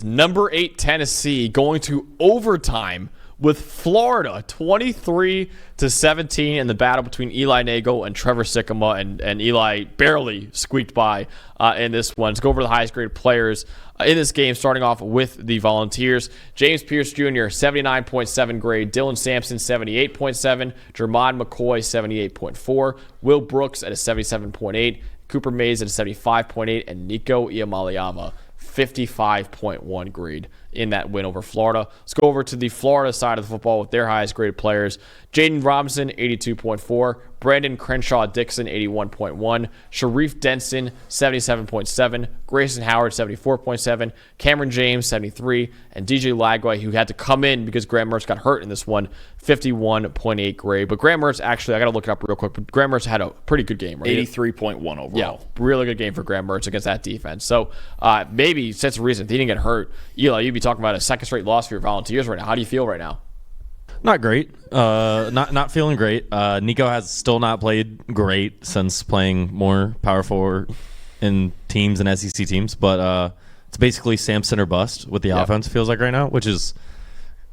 Number 8 Tennessee going to overtime with Florida, 23-17 in the battle between Eli Nagel and Trevor Sikkema, and Eli barely squeaked by in this one. Let's go over the highest graded players in this game, starting off with the Volunteers. James Pierce Jr., 79.7 grade. Dylan Sampson, 78.7. Jermon McCoy, 78.4. Will Brooks at a 77.8. Cooper Mays at a 75.8. And Nico Iamaleava, 55.1 grade in that win over Florida. Let's go over to the Florida side of the football with their highest graded players. Jaden Robinson, 82.4. Brandon Crenshaw Dixon, 81.1. Sharif Denson, 77.7. Grayson Howard, 74.7. Cameron James, 73. And DJ Lagway, who had to come in because Graham Mertz got hurt in this one, 51.8 grade. But Graham Mertz, actually, I got to look it up real quick, but Graham Mertz had a pretty good game, right? 83.1 overall. Yeah, really good game for Graham Mertz against that defense. So maybe since the reason if he didn't get hurt, Eli, you'd be talking about a second straight loss for your Volunteers right now. How do you feel right now? Not great. Not feeling great. Nico has still not played great since playing more Power 4 in teams and SEC teams. But it's basically Samson or bust with the offense, it feels like right now, which is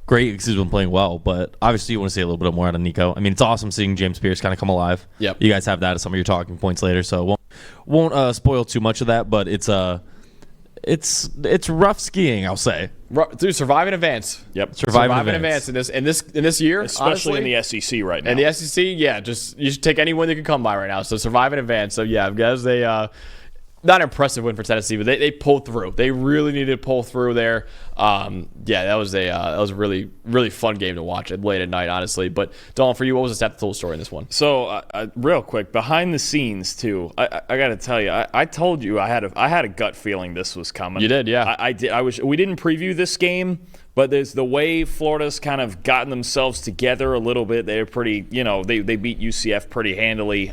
great because he's been playing well. But obviously you want to see a little bit more out of Nico. I mean, it's awesome seeing James Pierce kind of come alive. Yep. You guys have that as some of your talking points later, so won't spoil too much of that. But it's rough skiing, I'll say. Dude, survive in advance. Yep, survive in advance in this year, especially honestly, in the SEC right now. And the SEC, yeah, just you should take any win that can come by right now. So survive in advance. So yeah, guys, they not an impressive win for Tennessee, but they pulled through. They really needed to pull through there. That was a really, really fun game to watch late at night, honestly. But Dalton, for you, what was the stat total story in this one? So real quick, behind the scenes too, I got to tell you, I told you I had a gut feeling this was coming. You did, yeah. I did. We didn't preview this game, but there's the way Florida's kind of gotten themselves together a little bit. They're pretty, they beat UCF pretty handily.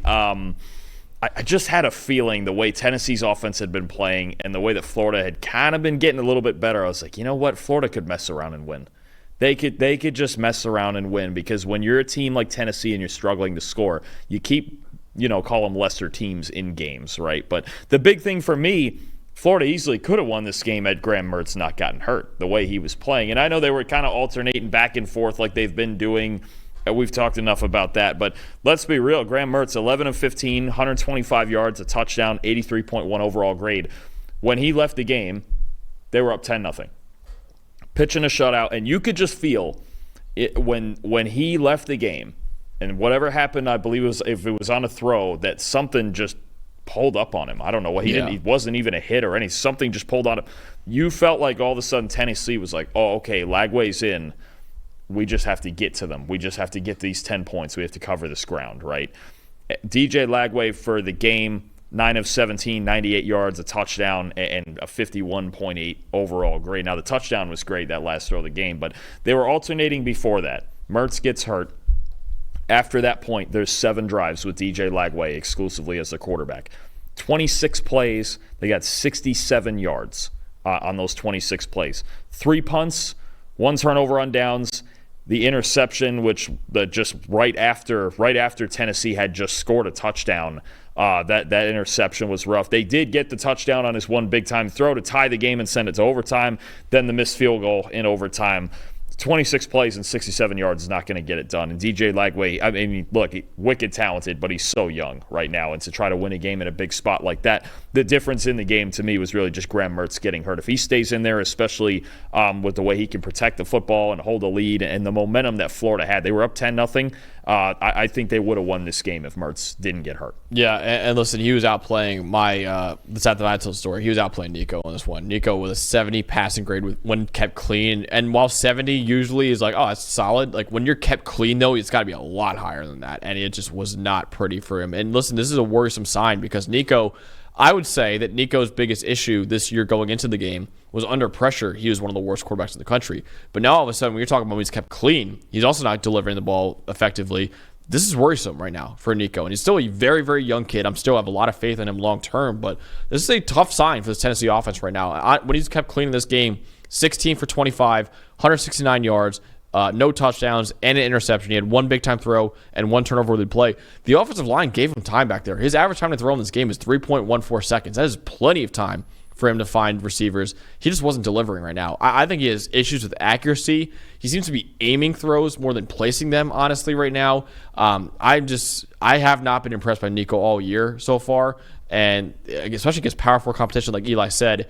I just had a feeling the way Tennessee's offense had been playing and the way that Florida had kind of been getting a little bit better. I was like, you know what? Florida could mess around and win. They could just mess around and win, because when you're a team like Tennessee and you're struggling to score, you keep, call them lesser teams in games, right? But the big thing for me, Florida easily could have won this game had Graham Mertz not gotten hurt the way he was playing. And I know they were kind of alternating back and forth like they've been doing. We've talked enough about that, but let's be real. Graham Mertz, 11 of 15, 125 yards, a touchdown, 83.1 overall grade. When he left the game, they were up 10-0. Pitching a shutout, and you could just feel it when he left the game, and whatever happened, I believe if it was on a throw, that something just pulled up on him. I don't know what he wasn't even a hit or anything. Something just pulled on him. You felt like all of a sudden Tennessee was like, oh, okay, Lagway's in. We just have to get to them. We just have to get these 10 points. We have to cover this ground, right? DJ Lagway for the game, 9 of 17, 98 yards, a touchdown, and a 51.8 overall grade. Now, the touchdown was great, that last throw of the game, but they were alternating before that. Mertz gets hurt. After that point, there's 7 drives with DJ Lagway exclusively as the quarterback. 26 plays. They got 67 yards on those 26 plays. 3 punts, 1 turnover on downs. The interception, which just right after Tennessee had just scored a touchdown, that interception was rough. They did get the touchdown on his one big-time throw to tie the game and send it to overtime. Then the missed field goal in overtime. 26 plays and 67 yards is not going to get it done. And DJ Lagway, I mean, look, wicked talented, but he's so young right now. And to try to win a game in a big spot like that, the difference in the game to me was really just Graham Mertz getting hurt. If he stays in there, especially with the way he can protect the football and hold a lead and the momentum that Florida had, they were up 10-0. I think they would have won this game if Mertz didn't get hurt. Yeah, and listen, he was outplaying that's at the Vital story. He was outplaying Nico on this one. Nico with a 70 passing grade when kept clean. And while 70 usually is like, oh, that's solid, like when you're kept clean, though, it's got to be a lot higher than that. And it just was not pretty for him. And listen, this is a worrisome sign because Nico, I would say that Nico's biggest issue this year going into the game was under pressure. He was one of the worst quarterbacks in the country. But now all of a sudden, when you're talking about when he's kept clean, he's also not delivering the ball effectively. This is worrisome right now for Nico. And he's still a very, very young kid. I'm still have a lot of faith in him long term. But this is a tough sign for this Tennessee offense right now. When he's kept clean in this game, 16 for 25, 169 yards, no touchdowns, and an interception. He had 1 big-time throw and 1 turnover-worthy play. The offensive line gave him time back there. His average time to throw in this game is 3.14 seconds. That is plenty of time for him to find receivers. He just wasn't delivering right now. I think he has issues with accuracy. He seems to be aiming throws more than placing them, honestly, right now. I have not been impressed by Nico all year so far, and especially against Power 4 competition, like Eli said,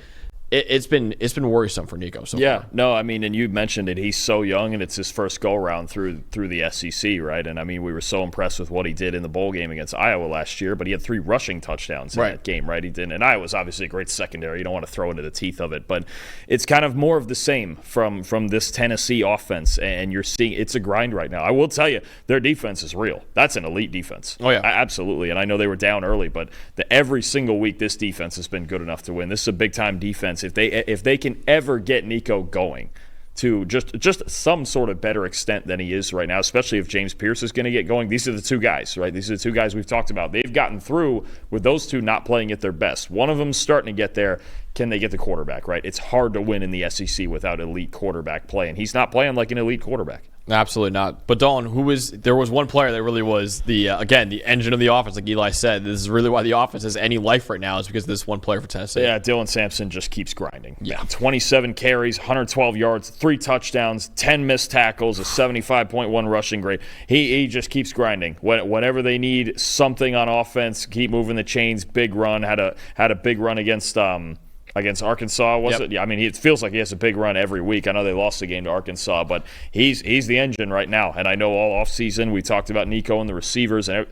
it's been worrisome for Nico so far. No, I mean, and you mentioned it. He's so young, and it's his first go-around through the SEC, right? And, I mean, we were so impressed with what he did in the bowl game against Iowa last year, but he had 3 rushing touchdowns in that game, right? He did, and Iowa's obviously a great secondary. You don't want to throw into the teeth of it, but it's kind of more of the same from this Tennessee offense, and you're seeing it's a grind right now. I will tell you, their defense is real. That's an elite defense. Oh, yeah. Absolutely, and I know they were down early, but every single week this defense has been good enough to win. This is a big-time defense. If they can ever get Nico going to just some sort of better extent than he is right now, especially if James Pierce is going to get going, these are the two guys, right? These are the two guys we've talked about. They've gotten through with those two not playing at their best. One of them's starting to get there. Can they get the quarterback, right? It's hard to win in the SEC without elite quarterback play, and he's not playing like an elite quarterback. Absolutely not. But Dalton, there was one player that really was the engine of the offense, like Eli said. This is really why the offense has any life right now, is because of this one player for Tennessee. Yeah, Dylan Sampson just keeps grinding. Yeah. 27 carries, 112 yards, 3 touchdowns, 10 missed tackles, a 75.1 rushing grade. He just keeps grinding. Whenever they need something on offense, keep moving the chains. Big run. Had a big run against Arkansas, was it? Yeah, I mean, it feels like he has a big run every week. I know they lost the game to Arkansas, but he's the engine right now. And I know all offseason we talked about Nico and the receivers, and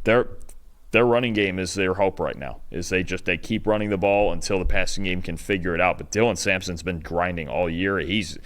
their running game is their hope right now. Is they keep running the ball until the passing game can figure it out. But Dylan Sampson's been grinding all year. He's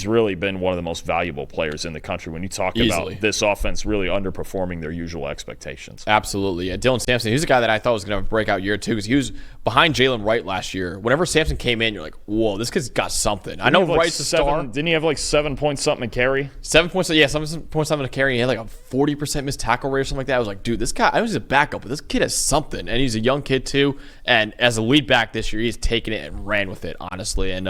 really been one of the most valuable players in the country when you talk about this offense really underperforming their usual expectations. Absolutely. Yeah, Dylan Sampson, he's a guy that I thought was going to have a breakout year too, because he was behind Jalen Wright last year. Whenever Sampson came in, you're like, whoa, this kid's got something. I know Wright's a star. Didn't he have like 7 point something to carry? 7 points, yeah, 7 points something to carry. He had like a 40% missed tackle rate or something like that. I was like, dude, this guy, I know he's a backup, but this kid has something. And he's a young kid too. And as a lead back this year, he's taken it and ran with it, honestly. And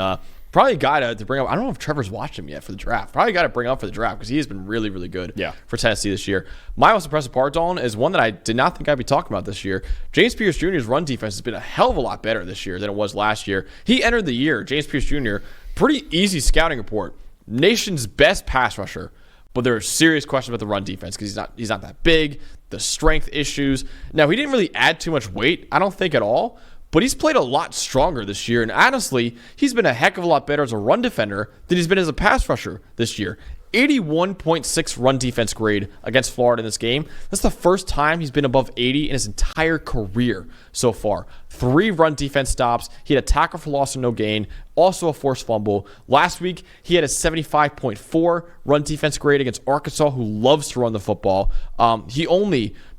probably a guy to bring up. I don't know if Trevor's watched him yet for the draft. Probably a guy to bring up for the draft, because he has been really, really good for Tennessee this year. My most impressive part, Dalton, is one that I did not think I'd be talking about this year. James Pierce Jr.'s run defense has been a hell of a lot better this year than it was last year. He entered the year, James Pierce Jr., pretty easy scouting report. Nation's best pass rusher. But there are serious questions about the run defense, because he's not that big, the strength issues. Now, he didn't really add too much weight, I don't think, at all. But he's played a lot stronger this year. And honestly, he's been a heck of a lot better as a run defender than he's been as a pass rusher this year. 81.6 run defense grade against Florida in this game. That's the first time he's been above 80 in his entire career so far. 3 run defense stops. He had a tackle for loss and no gain. Also a forced fumble. Last week, he had a 75.4 run defense grade against Arkansas, who loves to run the football.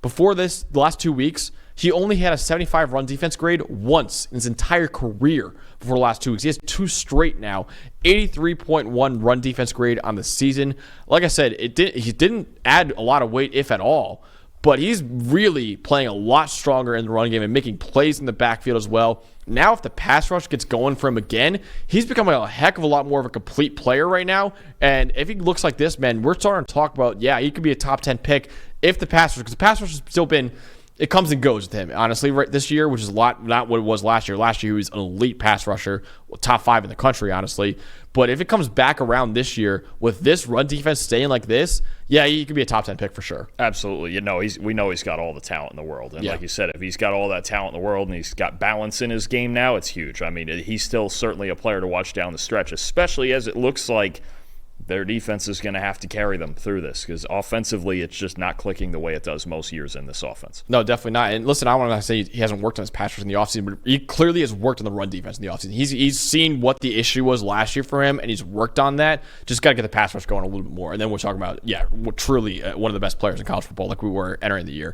Before this, the last 2 weeks, he only had a 75 run defense grade once in his entire career before the last 2 weeks. He has 2 straight now. 83.1 run defense grade on the season. Like I said, he didn't add a lot of weight, if at all, but he's really playing a lot stronger in the run game and making plays in the backfield as well. Now, if the pass rush gets going for him again, he's becoming a heck of a lot more of a complete player right now. And if he looks like this, man, we're starting to talk about, he could be a top 10 pick if the pass rush, because the pass rush has still been, it comes and goes with him, honestly, right this year, which is not what it was last year. Last year, he was an elite pass rusher, top 5 in the country, honestly. But if it comes back around this year with this run defense staying like this, he could be a top 10 pick for sure. Absolutely. We know he's got all the talent in the world. And like you said, if he's got all that talent in the world and he's got balance in his game now, it's huge. I mean, he's still certainly a player to watch down the stretch, especially as it looks like their defense is going to have to carry them through this, because offensively it's just not clicking the way it does most years in this offense. No, definitely not. And listen, I want to say he hasn't worked on his pass rush in the offseason, but he clearly has worked on the run defense in the offseason. He's seen what the issue was last year for him, and he's worked on that. Just got to get the pass rush going a little bit more. And then we're talking about, truly one of the best players in college football like we were entering the year.